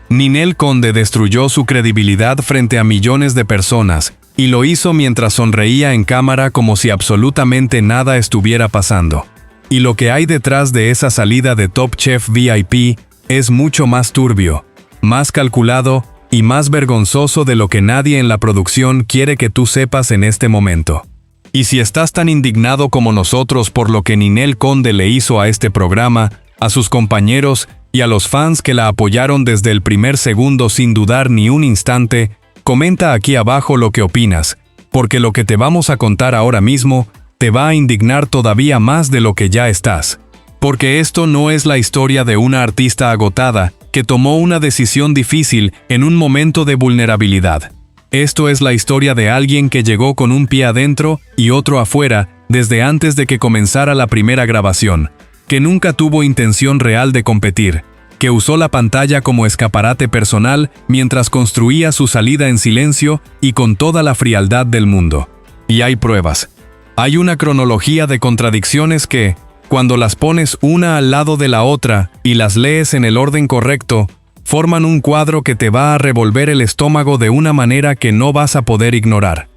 Ninel Conde destruyó su credibilidad frente a millones de personas, y lo hizo mientras sonreía en cámara como si absolutamente nada estuviera pasando. Y lo que hay detrás de esa salida de Top Chef VIP es mucho más turbio, más calculado y más vergonzoso de lo que nadie en la producción quiere que tú sepas en este momento. Y si estás tan indignado como nosotros por lo que Ninel Conde le hizo a este programa, a sus compañeros y a los fans que la apoyaron desde el primer segundo sin dudar ni un instante, comenta aquí abajo lo que opinas, porque lo que te vamos a contar ahora mismo te va a indignar todavía más de lo que ya estás. Porque esto no es la historia de una artista agotada que tomó una decisión difícil en un momento de vulnerabilidad. Esto es la historia de alguien que llegó con un pie adentro y otro afuera desde antes de que comenzara la primera grabación, que nunca tuvo intención real de competir, que usó la pantalla como escaparate personal mientras construía su salida en silencio y con toda la frialdad del mundo. Y hay pruebas. Hay una cronología de contradicciones que, cuando las pones una al lado de la otra y las lees en el orden correcto, forman un cuadro que te va a revolver el estómago de una manera que no vas a poder ignorar.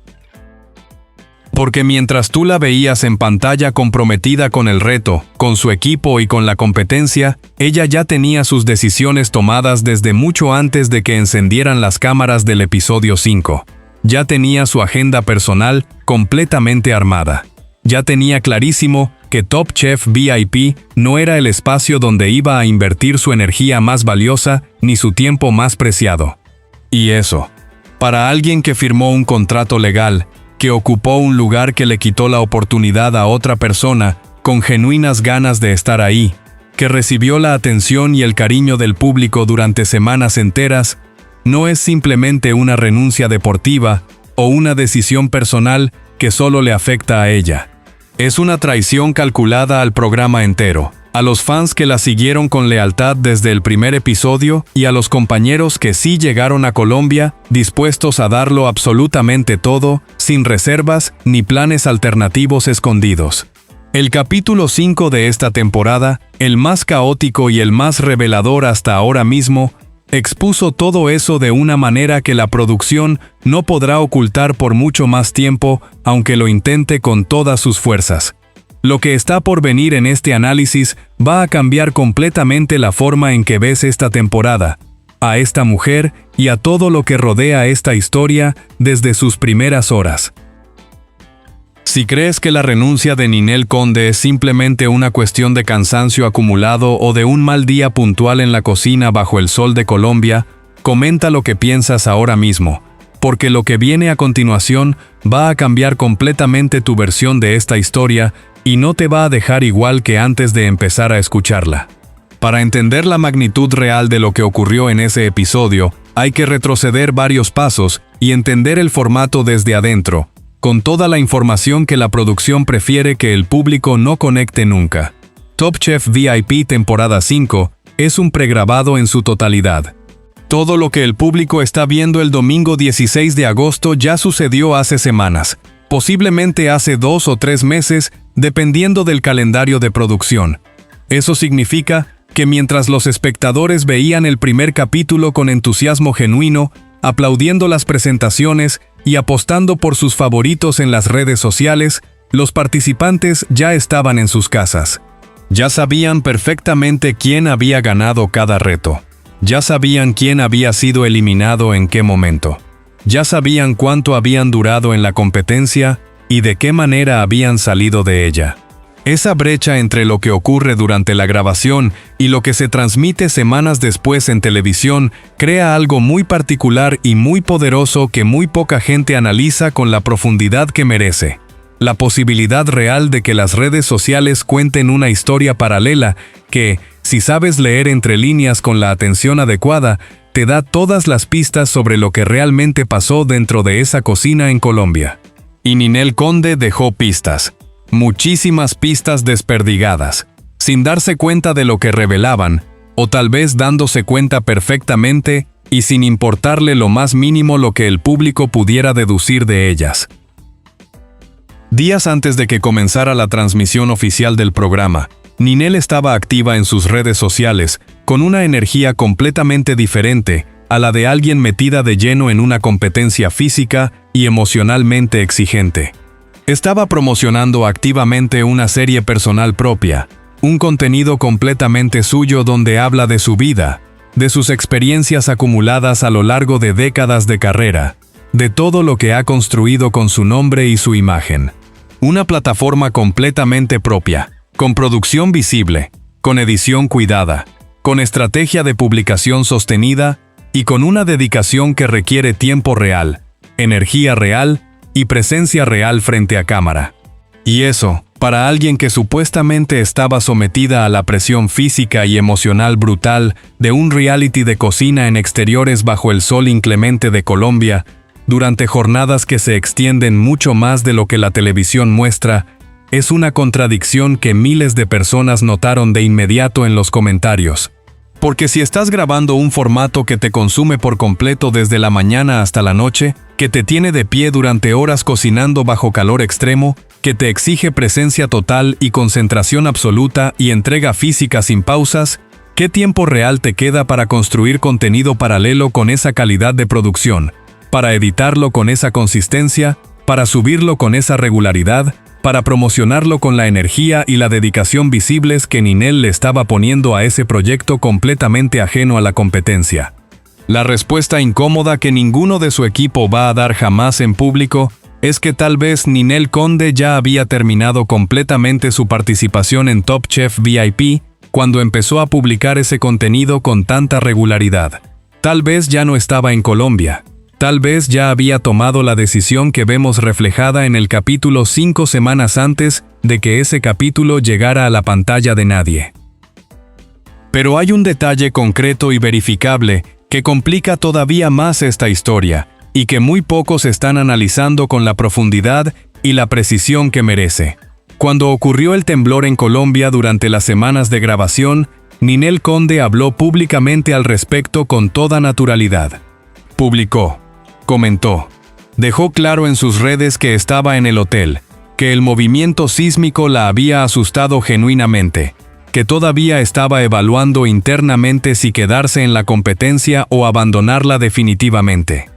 Porque mientras tú la veías en pantalla comprometida con el reto, con su equipo y con la competencia, ella ya tenía sus decisiones tomadas desde mucho antes de que encendieran las cámaras del episodio 5. Ya tenía su agenda personal completamente armada. Ya tenía clarísimo que Top Chef VIP no era el espacio donde iba a invertir su energía más valiosa ni su tiempo más preciado. Y eso, para alguien que firmó un contrato legal, que ocupó un lugar que le quitó la oportunidad a otra persona con genuinas ganas de estar ahí, que recibió la atención y el cariño del público durante semanas enteras, no es simplemente una renuncia deportiva o una decisión personal que solo le afecta a ella. Es una traición calculada al programa entero, a los fans que la siguieron con lealtad desde el primer episodio y a los compañeros que sí llegaron a Colombia dispuestos a darlo absolutamente todo, sin reservas ni planes alternativos escondidos. El capítulo 5 de esta temporada, el más caótico y el más revelador hasta ahora mismo, expuso todo eso de una manera que la producción no podrá ocultar por mucho más tiempo, aunque lo intente con todas sus fuerzas. Lo que está por venir en este análisis va a cambiar completamente la forma en que ves esta temporada, a esta mujer y a todo lo que rodea esta historia desde sus primeras horas. Si crees que la renuncia de Ninel Conde es simplemente una cuestión de cansancio acumulado o de un mal día puntual en la cocina bajo el sol de Colombia, comenta lo que piensas ahora mismo, porque lo que viene a continuación va a cambiar completamente tu versión de esta historia y no te va a dejar igual que antes de empezar a escucharla. Para entender la magnitud real de lo que ocurrió en ese episodio, hay que retroceder varios pasos y entender el formato desde adentro, con toda la información que la producción prefiere que el público no conecte nunca. Top Chef VIP temporada 5 es un pregrabado en su totalidad. Todo lo que el público está viendo el domingo 16 de agosto ya sucedió hace semanas, posiblemente hace 2 o 3 meses, dependiendo del calendario de producción. Eso significa que mientras los espectadores veían el primer capítulo con entusiasmo genuino, aplaudiendo las presentaciones y apostando por sus favoritos en las redes sociales, los participantes ya estaban en sus casas. Ya sabían perfectamente quién había ganado cada reto. Ya sabían quién había sido eliminado en qué momento. Ya sabían cuánto habían durado en la competencia y de qué manera habían salido de ella. Esa brecha entre lo que ocurre durante la grabación y lo que se transmite semanas después en televisión crea algo muy particular y muy poderoso que muy poca gente analiza con la profundidad que merece. La posibilidad real de que las redes sociales cuenten una historia paralela que, si sabes leer entre líneas con la atención adecuada, te da todas las pistas sobre lo que realmente pasó dentro de esa cocina en Colombia. Y Ninel Conde dejó pistas. Muchísimas pistas desperdigadas, sin darse cuenta de lo que revelaban, o tal vez dándose cuenta perfectamente y sin importarle lo más mínimo lo que el público pudiera deducir de ellas. Días antes de que comenzara la transmisión oficial del programa, Ninel estaba activa en sus redes sociales, con una energía completamente diferente a la de alguien metida de lleno en una competencia física y emocionalmente exigente. Estaba promocionando activamente una serie personal propia, un contenido completamente suyo donde habla de su vida, de sus experiencias acumuladas a lo largo de décadas de carrera, de todo lo que ha construido con su nombre y su imagen. Una plataforma completamente propia, con producción visible, con edición cuidada, con estrategia de publicación sostenida y con una dedicación que requiere tiempo real, energía real y presencia real frente a cámara. Y eso, para alguien que supuestamente estaba sometida a la presión física y emocional brutal de un reality de cocina en exteriores bajo el sol inclemente de Colombia, durante jornadas que se extienden mucho más de lo que la televisión muestra, es una contradicción que miles de personas notaron de inmediato en los comentarios. Porque si estás grabando un formato que te consume por completo desde la mañana hasta la noche, que te tiene de pie durante horas cocinando bajo calor extremo, que te exige presencia total y concentración absoluta y entrega física sin pausas, ¿qué tiempo real te queda para construir contenido paralelo con esa calidad de producción, para editarlo con esa consistencia, para subirlo con esa regularidad, para promocionarlo con la energía y la dedicación visibles que Ninel le estaba poniendo a ese proyecto completamente ajeno a la competencia? La respuesta incómoda que ninguno de su equipo va a dar jamás en público es que tal vez Ninel Conde ya había terminado completamente su participación en Top Chef VIP cuando empezó a publicar ese contenido con tanta regularidad. Tal vez ya no estaba en Colombia. Tal vez ya había tomado la decisión que vemos reflejada en el capítulo 5 semanas antes de que ese capítulo llegara a la pantalla de nadie. Pero hay un detalle concreto y verificable que complica todavía más esta historia, y que muy pocos están analizando con la profundidad y la precisión que merece. Cuando ocurrió el temblor en Colombia durante las semanas de grabación, Ninel Conde habló públicamente al respecto con toda naturalidad. Publicó, comentó, dejó claro en sus redes que estaba en el hotel, que el movimiento sísmico la había asustado genuinamente, que todavía estaba evaluando internamente si quedarse en la competencia o abandonarla definitivamente.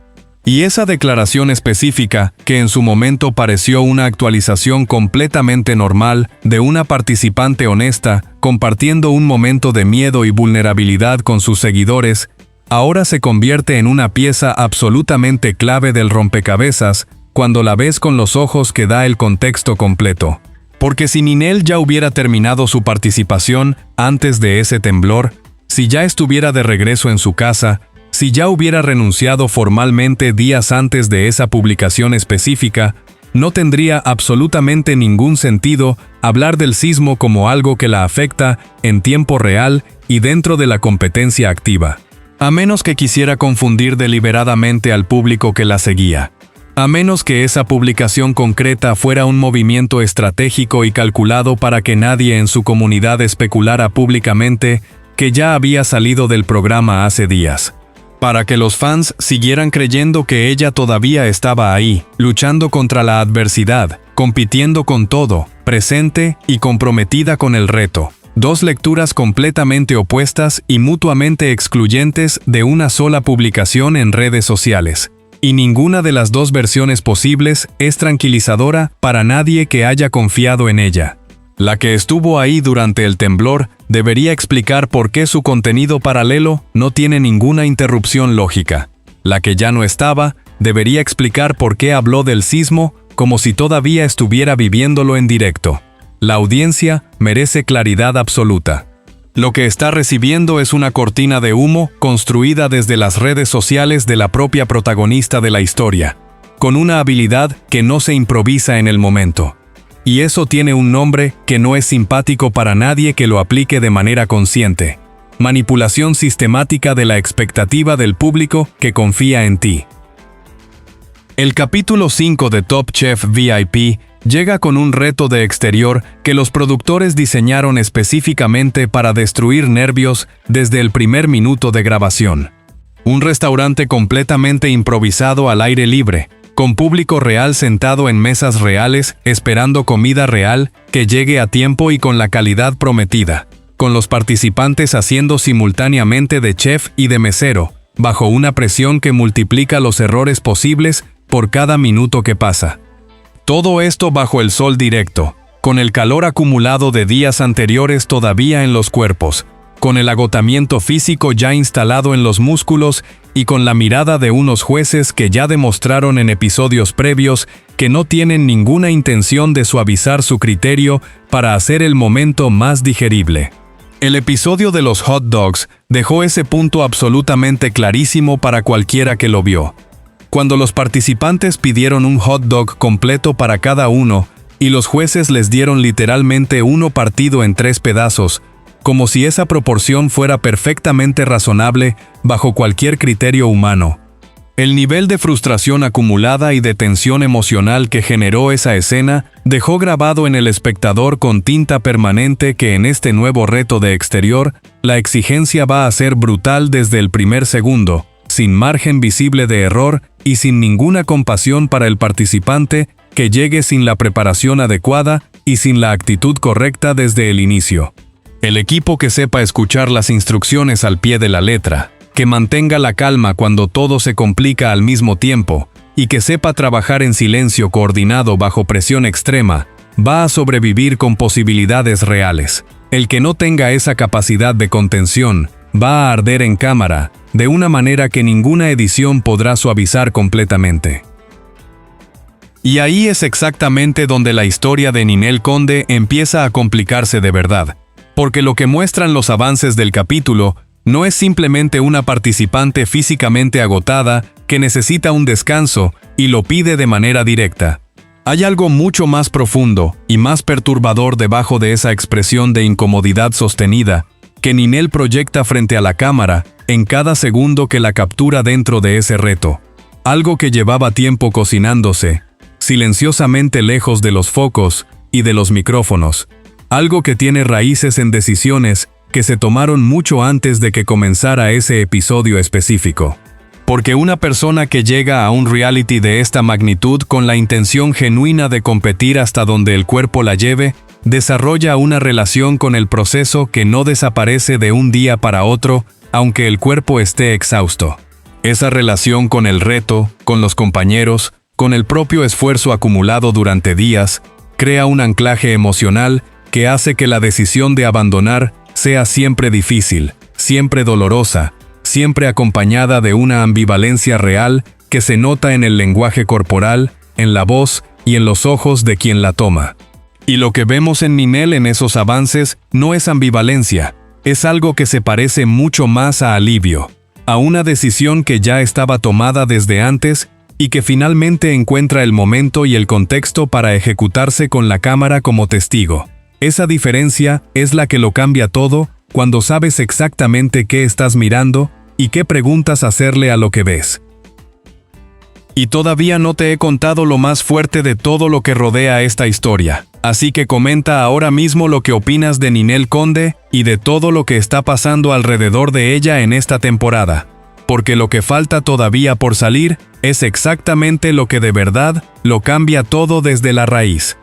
Y esa declaración específica, que en su momento pareció una actualización completamente normal de una participante honesta, compartiendo un momento de miedo y vulnerabilidad con sus seguidores, ahora se convierte en una pieza absolutamente clave del rompecabezas cuando la ves con los ojos que da el contexto completo. Porque si Ninel ya hubiera terminado su participación antes de ese temblor, si ya estuviera de regreso en su casa, si ya hubiera renunciado formalmente días antes de esa publicación específica, no tendría absolutamente ningún sentido hablar del sismo como algo que la afecta en tiempo real y dentro de la competencia activa. A menos que quisiera confundir deliberadamente al público que la seguía. A menos que esa publicación concreta fuera un movimiento estratégico y calculado para que nadie en su comunidad especulara públicamente que ya había salido del programa hace días. Para que los fans siguieran creyendo que ella todavía estaba ahí, luchando contra la adversidad, compitiendo con todo, presente y comprometida con el reto. Dos lecturas completamente opuestas y mutuamente excluyentes de una sola publicación en redes sociales. Y ninguna de las dos versiones posibles es tranquilizadora para nadie que haya confiado en ella. La que estuvo ahí durante el temblor debería explicar por qué su contenido paralelo no tiene ninguna interrupción lógica. La que ya no estaba debería explicar por qué habló del sismo como si todavía estuviera viviéndolo en directo. La audiencia merece claridad absoluta. Lo que está recibiendo es una cortina de humo construida desde las redes sociales de la propia protagonista de la historia, con una habilidad que no se improvisa en el momento. Y eso tiene un nombre que no es simpático para nadie que lo aplique de manera consciente. Manipulación sistemática de la expectativa del público que confía en ti. El capítulo 5 de Top Chef VIP llega con un reto de exterior que los productores diseñaron específicamente para destruir nervios desde el primer minuto de grabación. Un restaurante completamente improvisado al aire libre, con público real sentado en mesas reales, esperando comida real, que llegue a tiempo y con la calidad prometida, con los participantes haciendo simultáneamente de chef y de mesero, bajo una presión que multiplica los errores posibles por cada minuto que pasa. Todo esto bajo el sol directo, con el calor acumulado de días anteriores todavía en los cuerpos, con el agotamiento físico ya instalado en los músculos y con la mirada de unos jueces que ya demostraron en episodios previos que no tienen ninguna intención de suavizar su criterio para hacer el momento más digerible. El episodio de los hot dogs dejó ese punto absolutamente clarísimo para cualquiera que lo vio. Cuando los participantes pidieron un hot dog completo para cada uno y los jueces les dieron literalmente uno partido en 3 pedazos, como si esa proporción fuera perfectamente razonable bajo cualquier criterio humano. El nivel de frustración acumulada y de tensión emocional que generó esa escena dejó grabado en el espectador con tinta permanente que en este nuevo reto de exterior, la exigencia va a ser brutal desde el primer segundo, sin margen visible de error y sin ninguna compasión para el participante que llegue sin la preparación adecuada y sin la actitud correcta desde el inicio. El equipo que sepa escuchar las instrucciones al pie de la letra, que mantenga la calma cuando todo se complica al mismo tiempo, y que sepa trabajar en silencio coordinado bajo presión extrema, va a sobrevivir con posibilidades reales. El que no tenga esa capacidad de contención, va a arder en cámara, de una manera que ninguna edición podrá suavizar completamente. Y ahí es exactamente donde la historia de Ninel Conde empieza a complicarse de verdad. Porque lo que muestran los avances del capítulo no es simplemente una participante físicamente agotada que necesita un descanso y lo pide de manera directa. Hay algo mucho más profundo y más perturbador debajo de esa expresión de incomodidad sostenida que Ninel proyecta frente a la cámara en cada segundo que la captura dentro de ese reto. Algo que llevaba tiempo cocinándose, silenciosamente lejos de los focos y de los micrófonos. Algo que tiene raíces en decisiones que se tomaron mucho antes de que comenzara ese episodio específico. Porque una persona que llega a un reality de esta magnitud con la intención genuina de competir hasta donde el cuerpo la lleve, desarrolla una relación con el proceso que no desaparece de un día para otro, aunque el cuerpo esté exhausto. Esa relación con el reto, con los compañeros, con el propio esfuerzo acumulado durante días, crea un anclaje emocional que hace que la decisión de abandonar sea siempre difícil, siempre dolorosa, siempre acompañada de una ambivalencia real que se nota en el lenguaje corporal, en la voz y en los ojos de quien la toma. Y lo que vemos en Ninel en esos avances no es ambivalencia, es algo que se parece mucho más a alivio, a una decisión que ya estaba tomada desde antes y que finalmente encuentra el momento y el contexto para ejecutarse con la cámara como testigo. Esa diferencia es la que lo cambia todo cuando sabes exactamente qué estás mirando y qué preguntas hacerle a lo que ves. Y todavía no te he contado lo más fuerte de todo lo que rodea esta historia, así que comenta ahora mismo lo que opinas de Ninel Conde y de todo lo que está pasando alrededor de ella en esta temporada, porque lo que falta todavía por salir es exactamente lo que de verdad lo cambia todo desde la raíz.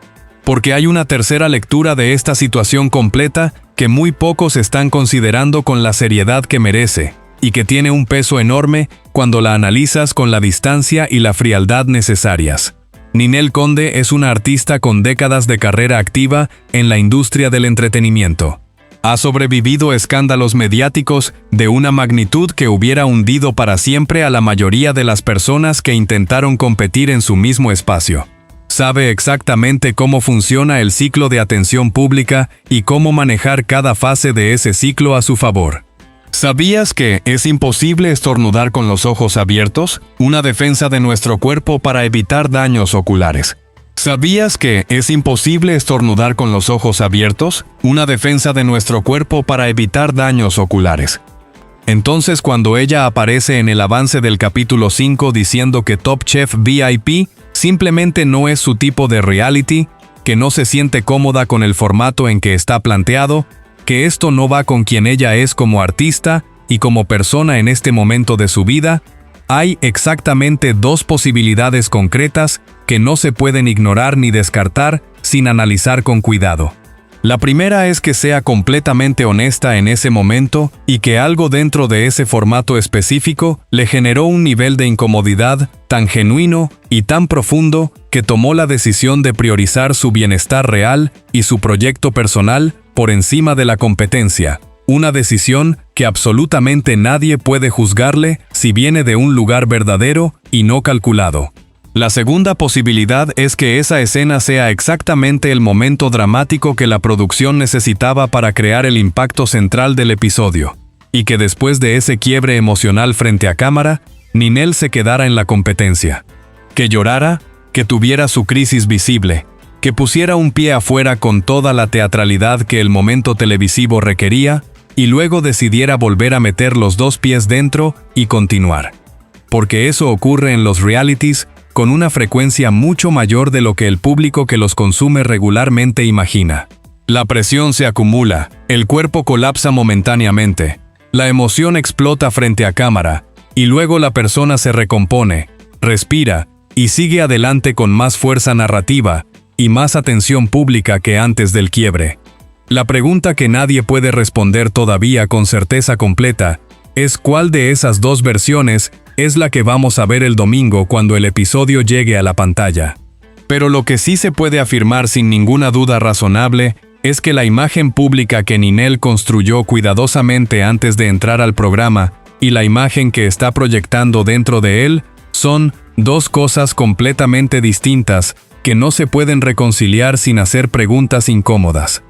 Porque hay una tercera lectura de esta situación completa que muy pocos están considerando con la seriedad que merece, y que tiene un peso enorme cuando la analizas con la distancia y la frialdad necesarias. Ninel Conde es una artista con décadas de carrera activa en la industria del entretenimiento. Ha sobrevivido escándalos mediáticos de una magnitud que hubiera hundido para siempre a la mayoría de las personas que intentaron competir en su mismo espacio. Sabe exactamente cómo funciona el ciclo de atención pública y cómo manejar cada fase de ese ciclo a su favor. ¿Sabías que es imposible estornudar con los ojos abiertos? Una defensa de nuestro cuerpo para evitar daños oculares. ¿Sabías que es imposible estornudar con los ojos abiertos? Una defensa de nuestro cuerpo para evitar daños oculares. Entonces, cuando ella aparece en el avance del capítulo 5 diciendo que Top Chef VIP simplemente no es su tipo de reality, que no se siente cómoda con el formato en que está planteado, que esto no va con quien ella es como artista y como persona en este momento de su vida, hay exactamente dos posibilidades concretas que no se pueden ignorar ni descartar sin analizar con cuidado. La primera es que sea completamente honesta en ese momento y que algo dentro de ese formato específico le generó un nivel de incomodidad tan genuino y tan profundo que tomó la decisión de priorizar su bienestar real y su proyecto personal por encima de la competencia. Una decisión que absolutamente nadie puede juzgarle si viene de un lugar verdadero y no calculado. La segunda posibilidad es que esa escena sea exactamente el momento dramático que la producción necesitaba para crear el impacto central del episodio, y que después de ese quiebre emocional frente a cámara, Ninel se quedara en la competencia. Que llorara, que tuviera su crisis visible, que pusiera un pie afuera con toda la teatralidad que el momento televisivo requería, y luego decidiera volver a meter los dos pies dentro y continuar. Porque eso ocurre en los realities con una frecuencia mucho mayor de lo que el público que los consume regularmente imagina. La presión se acumula, el cuerpo colapsa momentáneamente, la emoción explota frente a cámara, y luego la persona se recompone, respira, y sigue adelante con más fuerza narrativa y más atención pública que antes del quiebre. La pregunta que nadie puede responder todavía con certeza completa es cuál de esas dos versiones es la que vamos a ver el domingo cuando el episodio llegue a la pantalla. Pero lo que sí se puede afirmar sin ninguna duda razonable es que la imagen pública que Ninel construyó cuidadosamente antes de entrar al programa y la imagen que está proyectando dentro de él son dos cosas completamente distintas que no se pueden reconciliar sin hacer preguntas incómodas.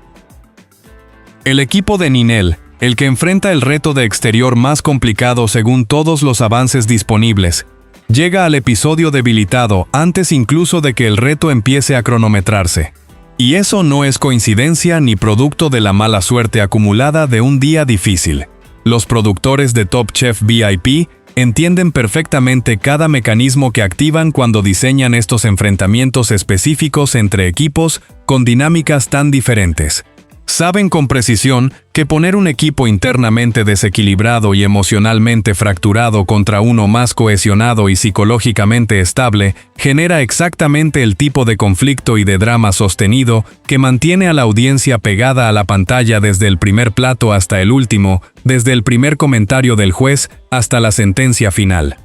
El equipo de Ninel, el que enfrenta el reto de exterior más complicado según todos los avances disponibles, llega al episodio debilitado antes incluso de que el reto empiece a cronometrarse. Y eso no es coincidencia ni producto de la mala suerte acumulada de un día difícil. Los productores de Top Chef VIP entienden perfectamente cada mecanismo que activan cuando diseñan estos enfrentamientos específicos entre equipos con dinámicas tan diferentes. Saben con precisión que poner un equipo internamente desequilibrado y emocionalmente fracturado contra uno más cohesionado y psicológicamente estable genera exactamente el tipo de conflicto y de drama sostenido que mantiene a la audiencia pegada a la pantalla desde el primer plato hasta el último, desde el primer comentario del juez hasta la sentencia final.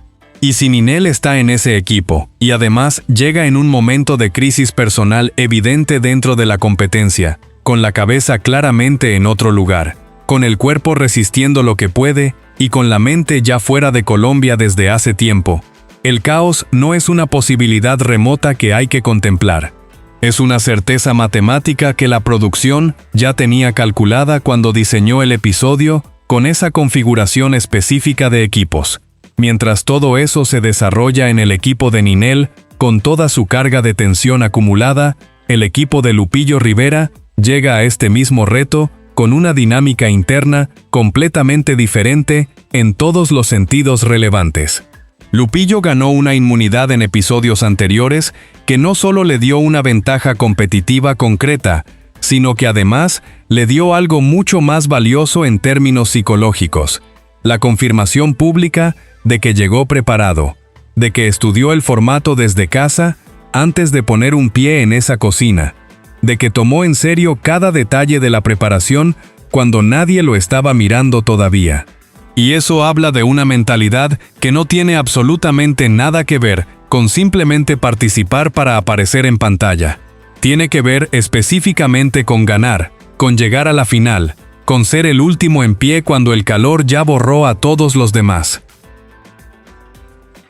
Y si Ninel está en ese equipo, y además llega en un momento de crisis personal evidente dentro de la competencia, con la cabeza claramente en otro lugar, con el cuerpo resistiendo lo que puede y con la mente ya fuera de Colombia desde hace tiempo, el caos no es una posibilidad remota que hay que contemplar. Es una certeza matemática que la producción ya tenía calculada cuando diseñó el episodio con esa configuración específica de equipos. Mientras todo eso se desarrolla en el equipo de Ninel, con toda su carga de tensión acumulada, el equipo de Lupillo Rivera llega a este mismo reto con una dinámica interna completamente diferente en todos los sentidos relevantes. Lupillo ganó una inmunidad en episodios anteriores que no solo le dio una ventaja competitiva concreta, sino que además le dio algo mucho más valioso en términos psicológicos: la confirmación pública de que llegó preparado, de que estudió el formato desde casa antes de poner un pie en esa cocina, de que tomó en serio cada detalle de la preparación cuando nadie lo estaba mirando todavía. Y eso habla de una mentalidad que no tiene absolutamente nada que ver con simplemente participar para aparecer en pantalla. Tiene que ver específicamente con ganar, con llegar a la final, con ser el último en pie cuando el calor ya borró a todos los demás.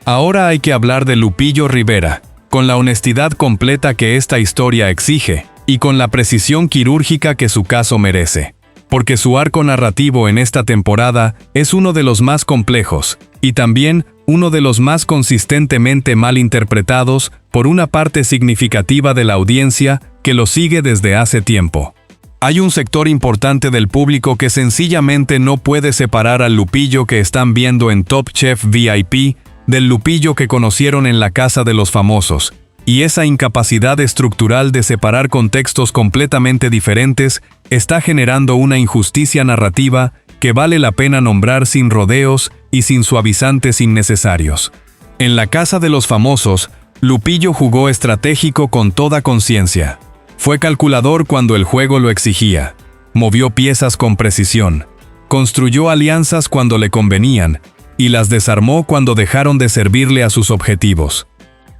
Ahora hay que hablar de Lupillo Rivera, con la honestidad completa que esta historia exige, y con la precisión quirúrgica que su caso merece. Porque su arco narrativo en esta temporada es uno de los más complejos, y también uno de los más consistentemente mal interpretados por una parte significativa de la audiencia que lo sigue desde hace tiempo. Hay un sector importante del público que sencillamente no puede separar al Lupillo que están viendo en Top Chef VIP del Lupillo que conocieron en la Casa de los Famosos, y esa incapacidad estructural de separar contextos completamente diferentes está generando una injusticia narrativa que vale la pena nombrar sin rodeos y sin suavizantes innecesarios. En la casa de los famosos, Lupillo jugó estratégico con toda conciencia. Fue calculador cuando el juego lo exigía. Movió piezas con precisión. Construyó alianzas cuando le convenían y las desarmó cuando dejaron de servirle a sus objetivos.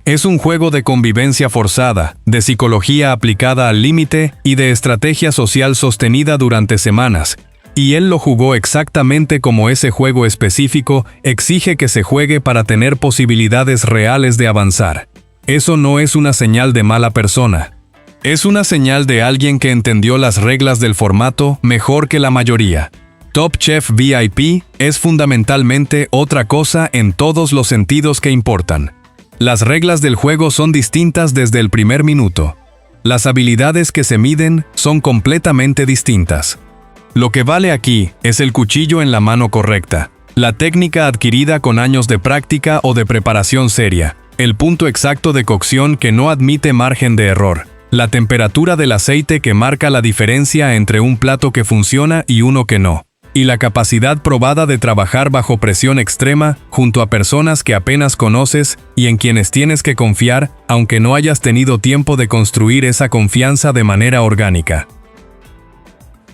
Es un juego de convivencia forzada, de psicología aplicada al límite y de estrategia social sostenida durante semanas, y él lo jugó exactamente como ese juego específico exige que se juegue para tener posibilidades reales de avanzar. Eso no es una señal de mala persona. Es una señal de alguien que entendió las reglas del formato mejor que la mayoría. Top Chef VIP es fundamentalmente otra cosa en todos los sentidos que importan. Las reglas del juego son distintas desde el primer minuto. Las habilidades que se miden son completamente distintas. Lo que vale aquí es el cuchillo en la mano correcta, la técnica adquirida con años de práctica o de preparación seria, el punto exacto de cocción que no admite margen de error, la temperatura del aceite que marca la diferencia entre un plato que funciona y uno que no, y la capacidad probada de trabajar bajo presión extrema junto a personas que apenas conoces y en quienes tienes que confiar, aunque no hayas tenido tiempo de construir esa confianza de manera orgánica.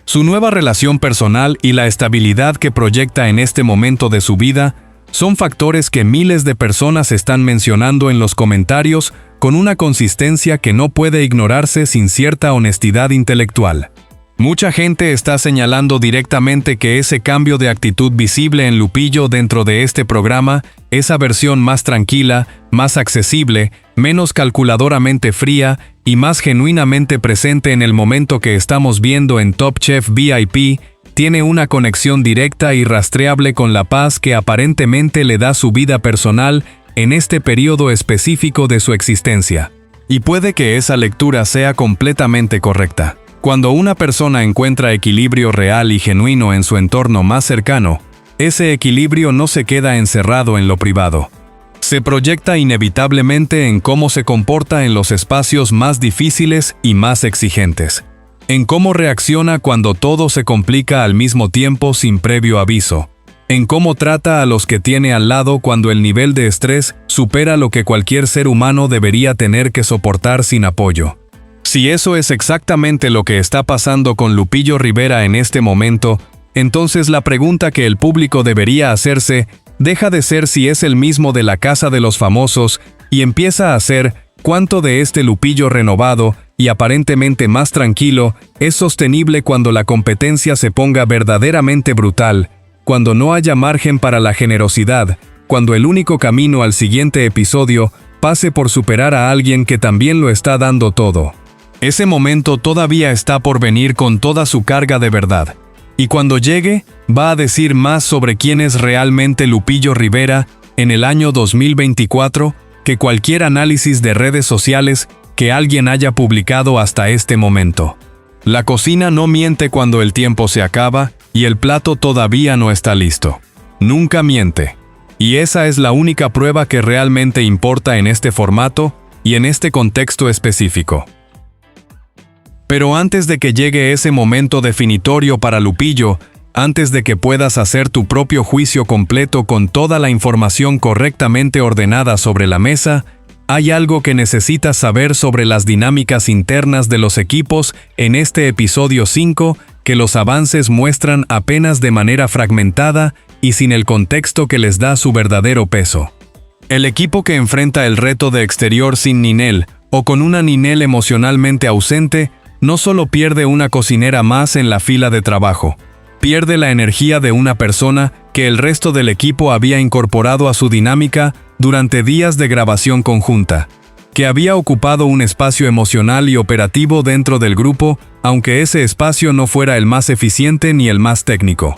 Su nueva relación personal y la estabilidad que proyecta en este momento de su vida son factores que miles de personas están mencionando en los comentarios con una consistencia que no puede ignorarse sin cierta honestidad intelectual. Mucha gente está señalando directamente que ese cambio de actitud visible en Lupillo dentro de este programa, esa versión más tranquila, más accesible, menos calculadoramente fría y más genuinamente presente en el momento que estamos viendo en Top Chef VIP, tiene una conexión directa y rastreable con la paz que aparentemente le da su vida personal en este periodo específico de su existencia. Y puede que esa lectura sea completamente correcta. Cuando una persona encuentra equilibrio real y genuino en su entorno más cercano, ese equilibrio no se queda encerrado en lo privado. Se proyecta inevitablemente en cómo se comporta en los espacios más difíciles y más exigentes. En cómo reacciona cuando todo se complica al mismo tiempo sin previo aviso. En cómo trata a los que tiene al lado cuando el nivel de estrés supera lo que cualquier ser humano debería tener que soportar sin apoyo. Si eso es exactamente lo que está pasando con Lupillo Rivera en este momento, entonces la pregunta que el público debería hacerse deja de ser si es el mismo de la casa de los famosos y empieza a ser cuánto de este Lupillo renovado y aparentemente más tranquilo es sostenible cuando la competencia se ponga verdaderamente brutal, cuando no haya margen para la generosidad, cuando el único camino al siguiente episodio pase por superar a alguien que también lo está dando todo. Ese momento todavía está por venir con toda su carga de verdad. Y cuando llegue, va a decir más sobre quién es realmente Lupillo Rivera en el año 2024 que cualquier análisis de redes sociales que alguien haya publicado hasta este momento. La cocina no miente cuando el tiempo se acaba y el plato todavía no está listo. Nunca miente. Y esa es la única prueba que realmente importa en este formato y en este contexto específico. Pero antes de que llegue ese momento definitorio para Lupillo, antes de que puedas hacer tu propio juicio completo con toda la información correctamente ordenada sobre la mesa, hay algo que necesitas saber sobre las dinámicas internas de los equipos en este episodio 5, que los avances muestran apenas de manera fragmentada y sin el contexto que les da su verdadero peso. El equipo que enfrenta el reto de exterior sin Ninel, o con una Ninel emocionalmente ausente, no solo pierde una cocinera más en la fila de trabajo, pierde la energía de una persona que el resto del equipo había incorporado a su dinámica durante días de grabación conjunta, que había ocupado un espacio emocional y operativo dentro del grupo, aunque ese espacio no fuera el más eficiente ni el más técnico.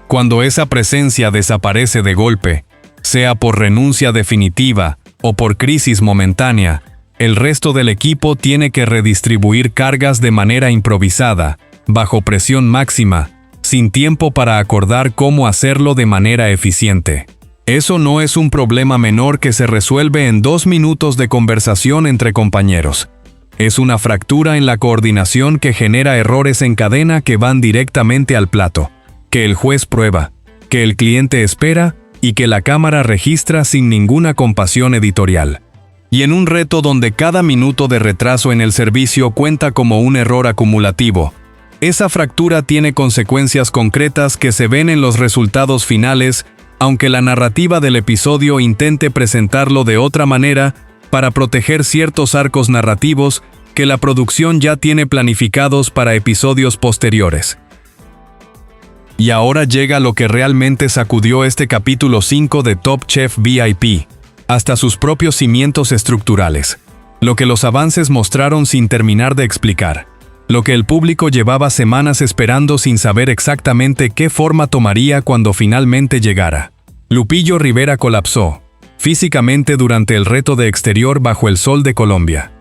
Cuando esa presencia desaparece de golpe, sea por renuncia definitiva o por crisis momentánea, el resto del equipo tiene que redistribuir cargas de manera improvisada, bajo presión máxima, sin tiempo para acordar cómo hacerlo de manera eficiente. Eso no es un problema menor que se resuelve en 2 minutos de conversación entre compañeros. Es una fractura en la coordinación que genera errores en cadena que van directamente al plato, que el juez prueba, que el cliente espera y que la cámara registra sin ninguna compasión editorial. Y en un reto donde cada minuto de retraso en el servicio cuenta como un error acumulativo, esa fractura tiene consecuencias concretas que se ven en los resultados finales, aunque la narrativa del episodio intente presentarlo de otra manera para proteger ciertos arcos narrativos que la producción ya tiene planificados para episodios posteriores. Y ahora llega lo que realmente sacudió este capítulo 5 de Top Chef VIP, hasta sus propios cimientos estructurales, lo que los avances mostraron sin terminar de explicar, lo que el público llevaba semanas esperando sin saber exactamente qué forma tomaría cuando finalmente llegara. Lupillo Rivera colapsó físicamente durante el reto de exterior bajo el sol de Colombia.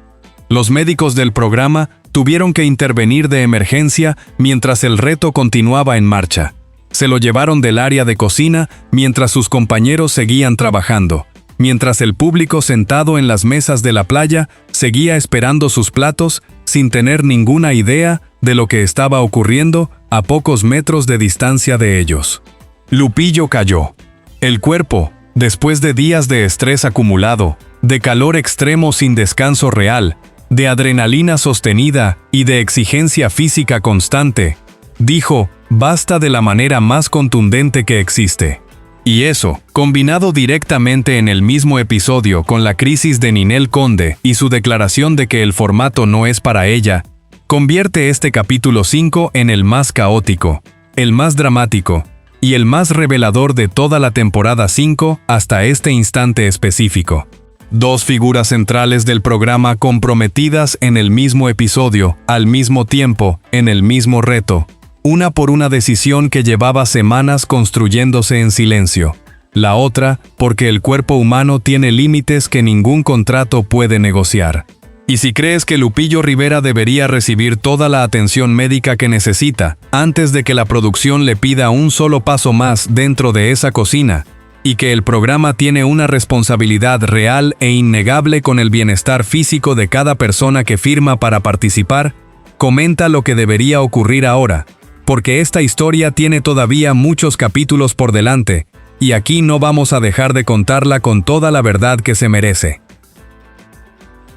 Los médicos del programa tuvieron que intervenir de emergencia mientras el reto continuaba en marcha. Se lo llevaron del área de cocina mientras sus compañeros seguían trabajando, mientras el público sentado en las mesas de la playa seguía esperando sus platos sin tener ninguna idea de lo que estaba ocurriendo a pocos metros de distancia de ellos. Lupillo cayó. El cuerpo, después de días de estrés acumulado, de calor extremo sin descanso real, de adrenalina sostenida y de exigencia física constante, dijo, basta de la manera más contundente que existe. Y eso, combinado directamente en el mismo episodio con la crisis de Ninel Conde y su declaración de que el formato no es para ella, convierte este capítulo 5 en el más caótico, el más dramático y el más revelador de toda la temporada 5 hasta este instante específico. Dos figuras centrales del programa comprometidas en el mismo episodio, al mismo tiempo, en el mismo reto. Una por una decisión que llevaba semanas construyéndose en silencio. La otra, porque el cuerpo humano tiene límites que ningún contrato puede negociar. Y si crees que Lupillo Rivera debería recibir toda la atención médica que necesita, antes de que la producción le pida un solo paso más dentro de esa cocina, y que el programa tiene una responsabilidad real e innegable con el bienestar físico de cada persona que firma para participar, comenta lo que debería ocurrir ahora, porque esta historia tiene todavía muchos capítulos por delante, y aquí no vamos a dejar de contarla con toda la verdad que se merece.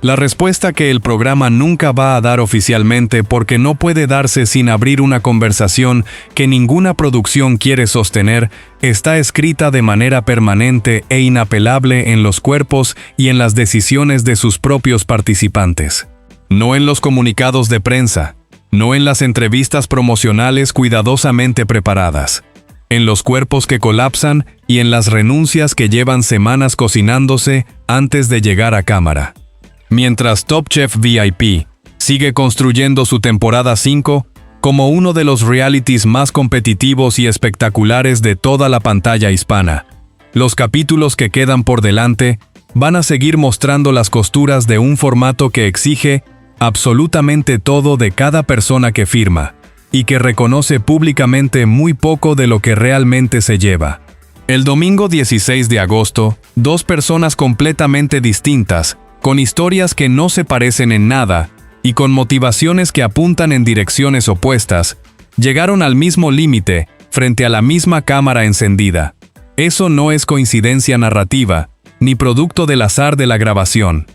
La respuesta que el programa nunca va a dar oficialmente porque no puede darse sin abrir una conversación que ninguna producción quiere sostener, está escrita de manera permanente e inapelable en los cuerpos y en las decisiones de sus propios participantes. No en los comunicados de prensa, no en las entrevistas promocionales cuidadosamente preparadas, en los cuerpos que colapsan y en las renuncias que llevan semanas cocinándose antes de llegar a cámara. Mientras Top Chef VIP sigue construyendo su temporada 5 como uno de los realities más competitivos y espectaculares de toda la pantalla hispana, los capítulos que quedan por delante van a seguir mostrando las costuras de un formato que exige absolutamente todo de cada persona que firma, y que reconoce públicamente muy poco de lo que realmente se lleva. El domingo 16 de agosto, dos personas completamente distintas, con historias que no se parecen en nada, y con motivaciones que apuntan en direcciones opuestas, llegaron al mismo límite, frente a la misma cámara encendida. Eso no es coincidencia narrativa, ni producto del azar de la grabación.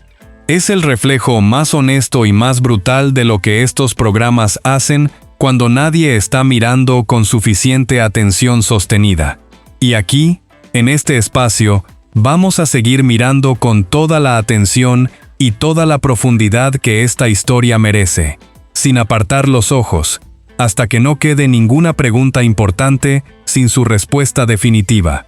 Es el reflejo más honesto y más brutal de lo que estos programas hacen cuando nadie está mirando con suficiente atención sostenida. Y aquí, en este espacio, vamos a seguir mirando con toda la atención y toda la profundidad que esta historia merece, sin apartar los ojos, hasta que no quede ninguna pregunta importante sin su respuesta definitiva.